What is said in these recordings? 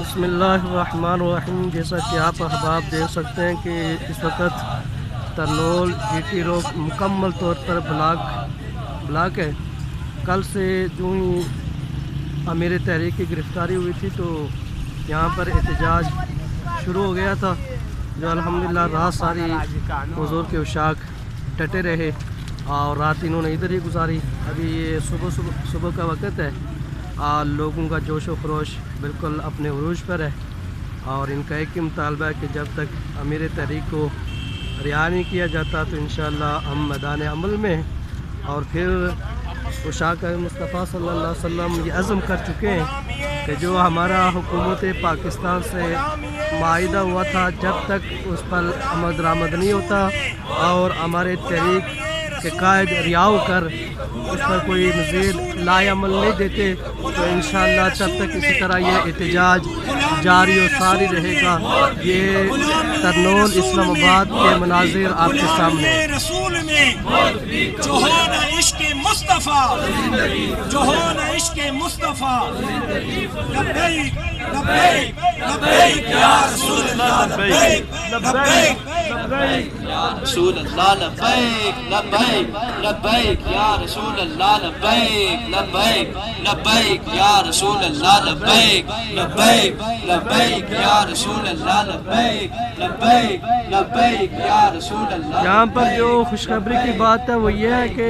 بسم اللہ الرحمن الرحیم۔ جیسا کہ آپ احباب دیکھ سکتے ہیں کہ اس وقت ترنول جی ٹی روڈ مکمل طور پر بلاک ہے۔ کل سے جو ہی امیر تحریک کی گرفتاری ہوئی تھی تو یہاں پر احتجاج شروع ہو گیا تھا، جو الحمدللہ رات ساری حضور کے عشاق ڈٹے رہے اور رات انہوں نے ادھر ہی گزاری۔ ابھی یہ صبح کا وقت ہے، لوگوں کا جوش و خروش بالکل اپنے عروج پر ہے، اور ان کا ایک ہی مطالبہ ہے کہ جب تک امیر تحریک کو رہا نہیں کیا جاتا تو انشاءاللہ ہم میدان عمل میں، اور پھر عشاق مصطفیٰ صلی اللہ علیہ وسلم یہ عزم کر چکے ہیں کہ جو ہمارا حکومت پاکستان سے معاہدہ ہوا تھا، جب تک اس پر عمل درآمد نہیں ہوتا اور ہمارے تحریک کے قائد رہا ہو کر اس پر کوئی مزید لائے عمل نہیں دیتے تو انشاءاللہ تب تک اسی طرح یہ احتجاج جاری و ساری رہے گا۔ یہ ترنول اسلام آباد کے مناظر آپ کے سامنے ہیں۔ رسول میں جوہان عشق مصطفیٰ، جوہان عشق مصطفیٰ، لبیک لبیک لبیک یا رسول اللہ، لبیک لبیک لبیک یا رسول اللہ، لبیک لبیک لبیک یا رسول اللہ، لبیک لبیک لبیک یا رسول اللہ، لبیک لبیک لبیک یا رسول اللہ، لبیک لبیک لبیک یا رسول اللہ۔ یہاں پر جو خوشخبری کی بات ہے وہ یہ ہے کہ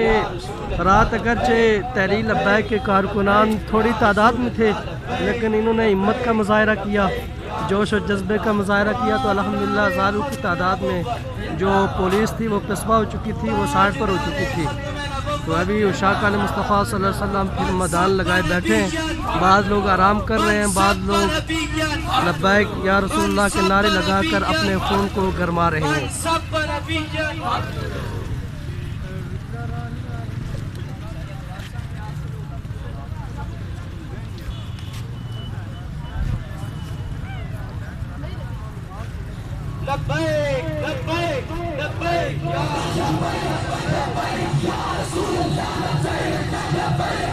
رات اگرچہ تحریک لبیک کے کارکنان تھوڑی تعداد میں تھے، لیکن انہوں نے ہمت کا مظاہرہ کیا، جوش و جذبے کا مظاہرہ کیا، تو الحمدللہ ہزاروں کی تعداد میں جو پولیس تھی وہ قصبہ ہو چکی تھی، وہ سائڈ پر ہو چکی تھی۔ تو ابھی عشاق مصطفیٰ صلی اللہ علیہ وسلم پھر میدان لگائے بیٹھے ہیں، بعض لوگ آرام کر رہے ہیں، بعض لوگ لبیک یا رسول اللہ کے نعرے لگا کر اپنے خون کو گرما رہے ہیں۔ لبیک لبیک لبیک یا رسول اللہ، لبیک یا رسول اللہ، لبیک لبیک